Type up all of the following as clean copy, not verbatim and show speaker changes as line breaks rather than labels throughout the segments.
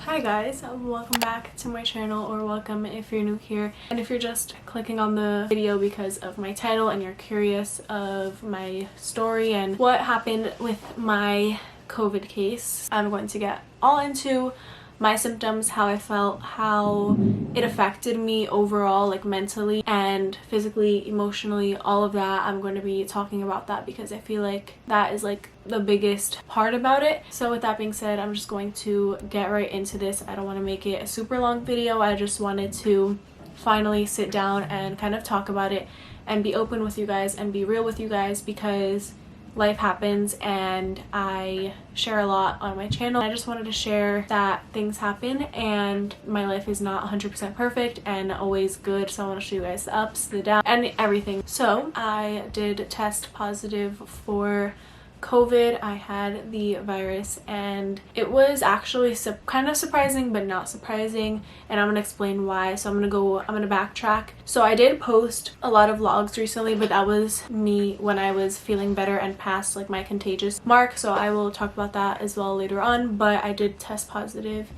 Hi guys, welcome back to my channel, or welcome if you're new here. And if you're just clicking on the video because of my title and you're curious of my story and what happened with my COVID case, I'm going to get all into my symptoms, how I felt, how it affected me overall, like mentally and physically, emotionally, all of that. I'm going to be talking about that because I feel like that is like the biggest part about it. So with that being said, I'm just going to get right into this. I don't want to make it a super long video. I just wanted to finally sit down and kind of talk about it and be open with you guys and be real with you guys, because life happens and I share a lot on my channel. I just wanted to share that things happen and my life is not 100% perfect and always good, so I want to show you guys the ups, the downs, and everything. So I did test positive for COVID. I had the virus and it was actually kind of surprising but not surprising, and I'm gonna explain why. So I'm gonna backtrack. So I did post a lot of vlogs recently, but that was me when I was feeling better and past like my contagious mark, so I will talk about that as well later on. But I did test positive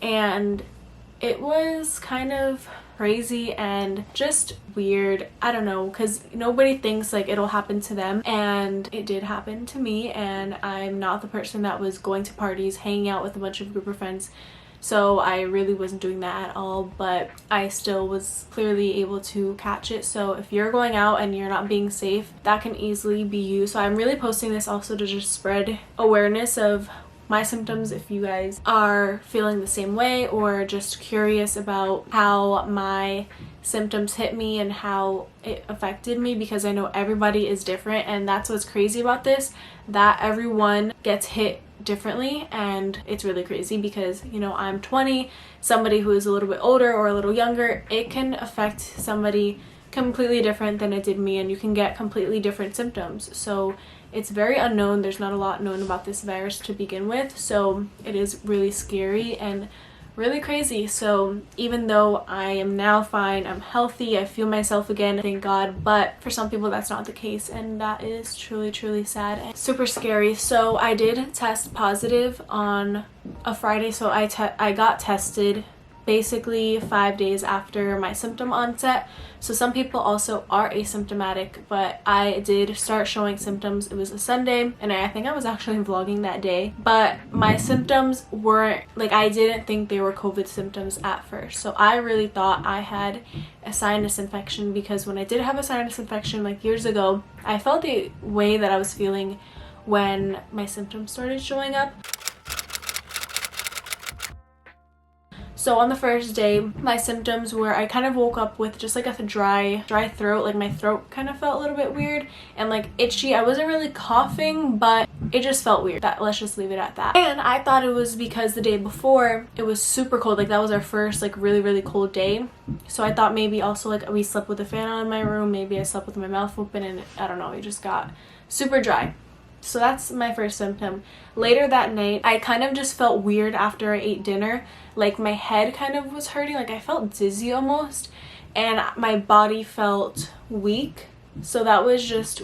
and it was kind of crazy and just weird. I don't know, because nobody thinks like it'll happen to them, and it did happen to me. And I'm not the person that was going to parties, hanging out with a bunch of group of friends, so I really wasn't doing that at all, but I still was clearly able to catch it. So if you're going out and you're not being safe, that can easily be you. So I'm really posting this also to just spread awareness of my symptoms if you guys are feeling the same way or just curious about how my symptoms hit me and how it affected me, because I know everybody is different, and that's what's crazy about this, that everyone gets hit differently. And it's really crazy because, you know, I'm 20, somebody who is a little bit older or a little younger, it can affect somebody completely different than it did me, and you can get completely different symptoms. So it's very unknown. There's not a lot known about this virus to begin with, so it is really scary and really crazy. So even though I am now fine, I'm healthy, I feel myself again, thank God, but for some people that's not the case, and that is truly sad and super scary. So I did test positive on a Friday, so I got tested basically 5 days after my symptom onset. So some people also are asymptomatic, but I did start showing symptoms. It was a Sunday, and I think I was actually vlogging that day, but my symptoms weren't like, I didn't think they were COVID symptoms at first. So I really thought I had a sinus infection, because when I did have a sinus infection like years ago, I felt the way that I was feeling when my symptoms started showing up. So on the first day, my symptoms were, I kind of woke up with just like a dry throat. Like my throat kind of felt a little bit weird and like itchy. I wasn't really coughing, but it just felt weird. Let's just leave it at that. And I thought it was because the day before it was super cold. Like that was our first like really cold day. So I thought maybe also like we slept with a fan on in my room. Maybe I slept with my mouth open, and I don't know, it just got super dry. So that's my first symptom. Later that night, I kind of just felt weird after I ate dinner. Like my head kind of was hurting, like I felt dizzy almost, and my body felt weak. So that was just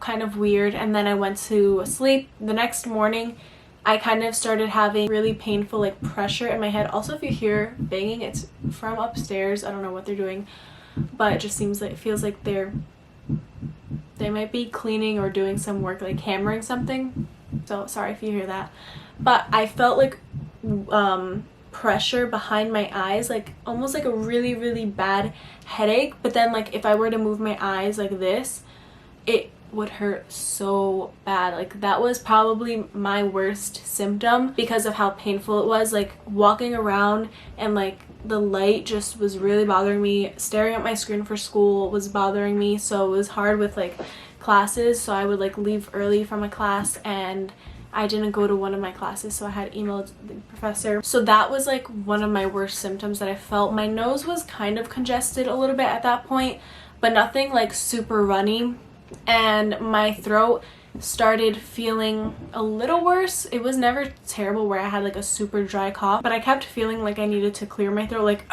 kind of weird. And then I went to sleep. The next morning, I kind of started having really painful like pressure in my head. Also, if you hear banging, it's from upstairs. I don't know what they're doing, but it just seems like, it feels like they might be cleaning or doing some work, like hammering something. So sorry if you hear that. But I felt like pressure behind my eyes, like almost like a really bad headache. But then like if I were to move my eyes like this, it would hurt so bad. Like that was probably my worst symptom because of how painful it was. Like walking around and like the light just was really bothering me. Staring at my screen for school was bothering me, so it was hard with like classes. So I would like leave early from a class, and I didn't go to one of my classes, so I had emailed the professor. So that was like one of my worst symptoms that I felt. My nose was kind of congested a little bit at that point, but nothing like super runny, and my throat started feeling a little worse. It was never terrible where I had like a super dry cough, but I kept feeling like I needed to clear my throat, like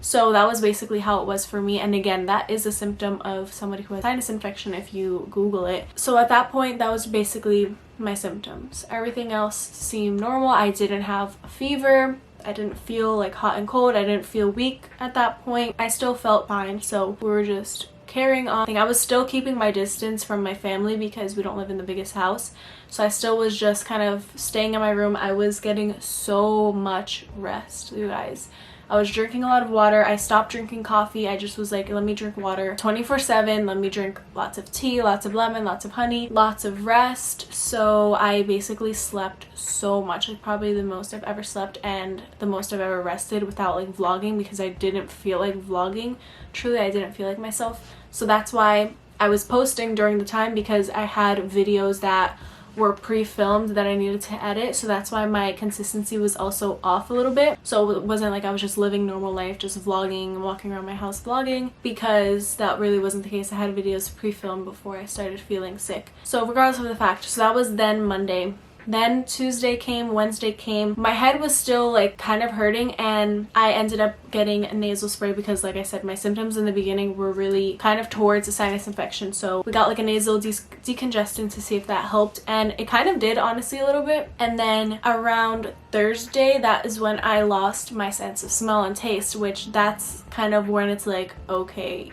So that was basically how it was for me. And again, that is a symptom of somebody who has sinus infection if you Google it. So at that point, that was basically my symptoms. Everything else seemed normal. I didn't have a fever. I didn't feel like hot and cold. I didn't feel weak at that point. I still felt fine. So we were just carrying on. I was still keeping my distance from my family because we don't live in the biggest house. So I still was just kind of staying in my room. I was getting so much rest, you guys. I was drinking a lot of water. I stopped drinking coffee. I just was like, let me drink water 24/7. Let me drink lots of tea, lots of lemon, lots of honey, lots of rest. So I basically slept so much, like probably the most I've ever slept and the most I've ever rested without like vlogging, because I didn't feel like vlogging. Truly, I didn't feel like myself. So that's why I was posting during the time, because I had videos that were pre-filmed that I needed to edit. So that's why my consistency was also off a little bit. So it wasn't like I was just living normal life, just vlogging, walking around my house vlogging, because that really wasn't the case. I had videos pre-filmed before I started feeling sick. So regardless of the fact, so that was then Monday. Then Tuesday came, Wednesday came. My head was still like kind of hurting, and I ended up getting a nasal spray because, like I said, my symptoms in the beginning were really kind of towards a sinus infection. So we got like a nasal decongestant to see if that helped, and it kind of did, honestly, a little bit. And then around Thursday, that is when I lost my sense of smell and taste, which that's kind of when it's like, okay,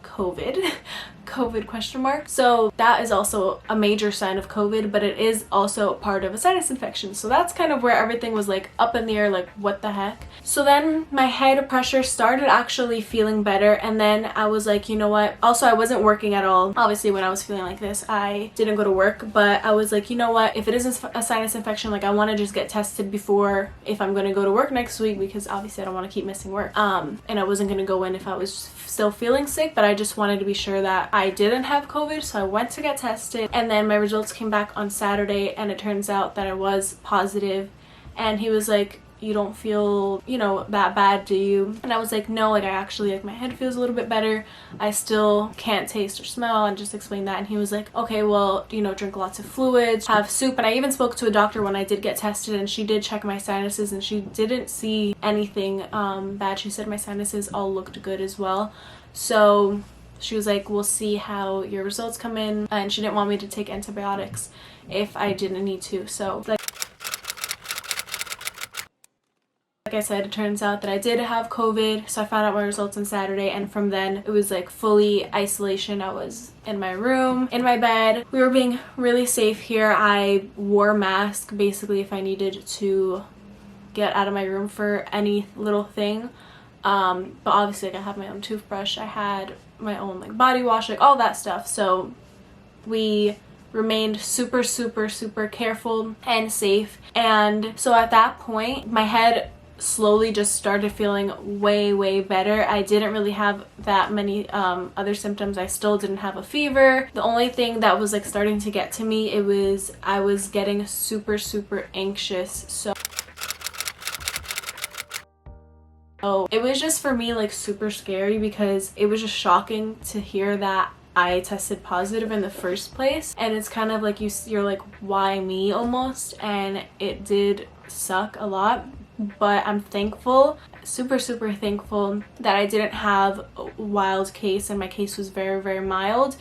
COVID question mark. So that is also a major sign of COVID, but it is also part of a sinus infection. So that's kind of where everything was like up in the air, like what the heck. So then my head pressure started actually feeling better, and then I was like, you know what? Also, I wasn't working at all. Obviously, when I was feeling like this, I didn't go to work, but I was like, you know what? If it isn't a sinus infection, like I want to just get tested before, if I'm going to go to work next week, because obviously I don't want to keep missing work. And I wasn't going to go in if I was still feeling sick, but I just wanted to be sure that I didn't have COVID. So I went to get tested, and then my results came back on Saturday, and it turns out that I was positive. And he was like, you don't feel, you know, that bad, do you? And I was like, no, like I actually, like my head feels a little bit better. I still can't taste or smell, and just explained that. And he was like, okay, well, you know, drink lots of fluids, have soup. And I even spoke to a doctor when I did get tested, and she did check my sinuses, and she didn't see anything bad. She said my sinuses all looked good as well. So she was like, we'll see how your results come in. And she didn't want me to take antibiotics if I didn't need to. So like I said, it turns out that I did have COVID. So I found out my results on Saturday, and from then it was like fully isolation. I was in my room, in my bed. We were being really safe here. I wore a mask basically if I needed to get out of my room for any little thing. But obviously, like, I had my own toothbrush, I had my own like body wash, like all that stuff. So we remained super careful and safe. And so at that point, my head slowly just started feeling way better. I didn't really have that many other symptoms. I still didn't have a fever. The only thing that was like starting to get to me, I was getting super anxious. So it was just, for me, like super scary, because it was just shocking to hear that I tested positive in the first place. And it's kind of like you're like, why me, almost. And it did suck a lot, but I'm thankful, super thankful, that I didn't have a wild case, and my case was very mild.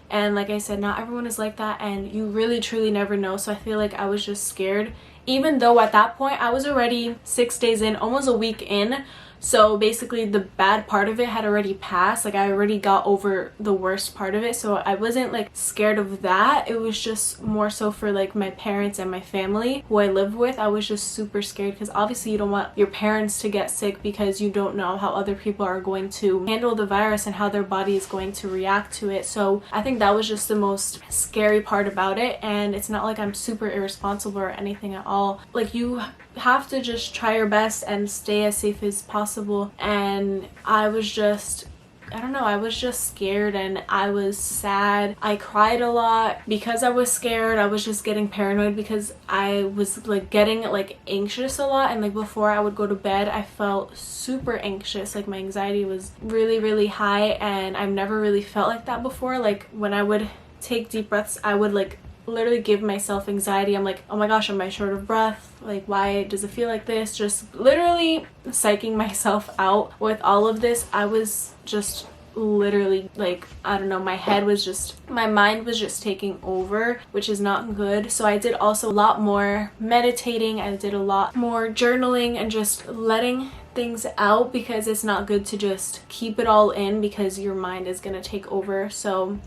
And like I said, not everyone is like that, and you really truly never know. So I feel like I was just scared, even though at that point I was already 6 days in, almost a week in. So basically the bad part of it had already passed. Like I already got over the worst part of it. So I wasn't like scared of that. It was just more so for like my parents and my family who I live with. I was just super scared, because obviously you don't want your parents to get sick, because you don't know how other people are going to handle the virus and how their body is going to react to it. So I think that was just the most scary part about it. And it's not like I'm super irresponsible or anything at all. Like, you have to just try your best and stay as safe as possible. And I was just, I don't know, I was just scared, and I was sad. I cried a lot because I was scared. I was just getting paranoid because I was like getting like anxious a lot. And like before I would go to bed, I felt super anxious. Like my anxiety was really high, and I've never really felt like that before. Like when I would take deep breaths, I would like literally give myself anxiety. I'm like, oh my gosh, am I short of breath? Like, why does it feel like this? Just literally psyching myself out with all of this. I was just literally like, I don't know, my mind was just taking over, which is not good. So I did also a lot more meditating. I did a lot more journaling and just letting things out, because it's not good to just keep it all in, because your mind is gonna take over. So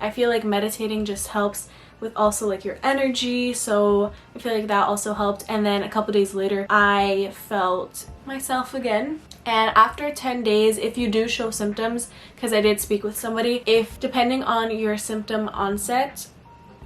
I feel like meditating just helps with also like your energy, so I feel like that also helped. And then a couple days later I felt myself again, and after 10 days, if you do show symptoms, because I did speak with somebody, if depending on your symptom onset,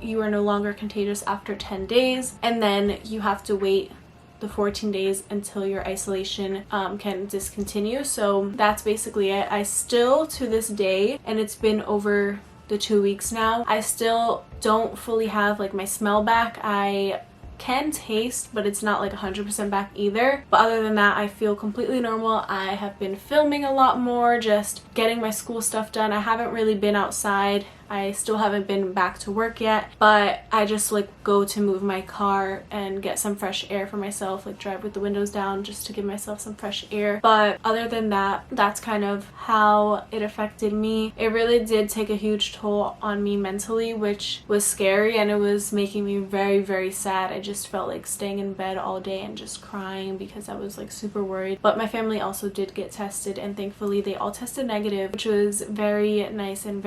you are no longer contagious after 10 days, and then you have to wait the 14 days until your isolation can discontinue. So that's basically it. I still, to this day, and it's been over the 2 weeks now, I still don't fully have like my smell back. I can taste, but it's not like 100% back either. But other than that, I feel completely normal. I have been filming a lot more, just getting my school stuff done. I haven't really been outside. I still haven't been back to work yet, but I just like go to move my car and get some fresh air for myself, like drive with the windows down just to give myself some fresh air. But other than that, that's kind of how it affected me. It really did take a huge toll on me mentally, which was scary, and it was making me very, very sad. I just felt like staying in bed all day and just crying because I was like super worried. But my family also did get tested, and thankfully they all tested negative, which was very nice, and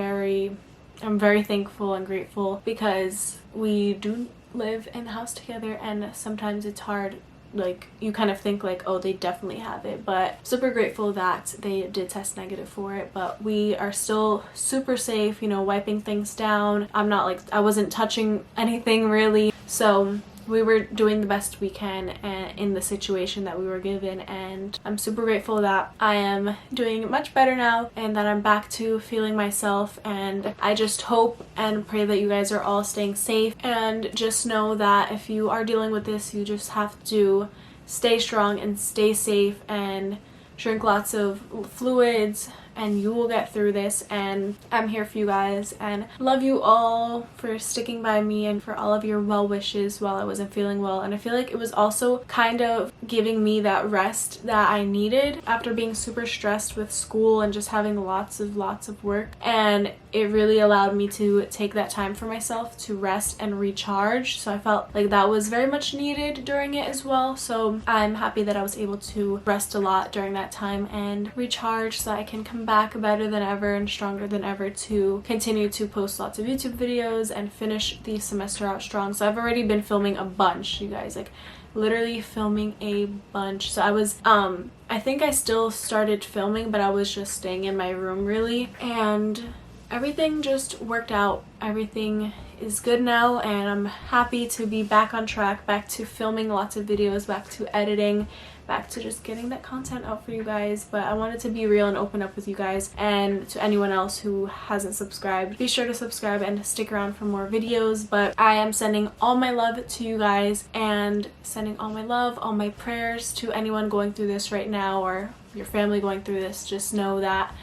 I'm very thankful and grateful, because we do live in the house together, and sometimes it's hard. Like, you kind of think like, oh, they definitely have it, but super grateful that they did test negative for it. But we are still super safe, you know, wiping things down. I wasn't touching anything really, so we were doing the best we can in the situation that we were given, and I'm super grateful that I am doing much better now and that I'm back to feeling myself. And I just hope and pray that you guys are all staying safe, and just know that if you are dealing with this, you just have to stay strong and stay safe and drink lots of fluids, and you will get through this. And I'm here for you guys, and love you all for sticking by me and for all of your well wishes while I wasn't feeling well. And I feel like it was also kind of giving me that rest that I needed after being super stressed with school and just having lots of work, and it really allowed me to take that time for myself to rest and recharge. So I felt like that was very much needed during it as well. So I'm happy that I was able to rest a lot during that time and recharge, so I can come back better than ever and stronger than ever to continue to post lots of YouTube videos and finish the semester out strong. So I've already been filming a bunch, you guys, like literally filming a bunch. So I was I think I still started filming, but I was just staying in my room really, and everything just worked out. Everything is good now, and I'm happy to be back on track, back to filming lots of videos, back to editing, back to just getting that content out for you guys. But I wanted to be real and open up with you guys, and to anyone else who hasn't subscribed, be sure to subscribe and stick around for more videos. But I am sending all my love to you guys, and sending all my love, all my prayers to anyone going through this right now, or your family going through this. Just know that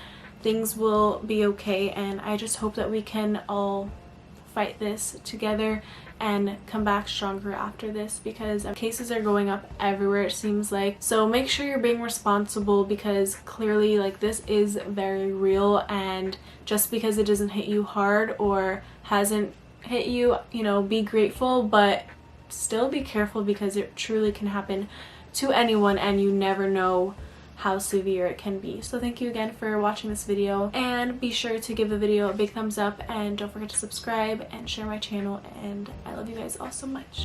things will be okay, and I just hope that we can all fight this together and come back stronger after this, because cases are going up everywhere, it seems like. So make sure you're being responsible, because clearly like this is very real, and just because it doesn't hit you hard or hasn't hit you, you know, be grateful, but still be careful, because it truly can happen to anyone, and you never know how severe it can be. So thank you again for watching this video, and be sure to give the video a big thumbs up, and don't forget to subscribe and share my channel, and I love you guys all so much.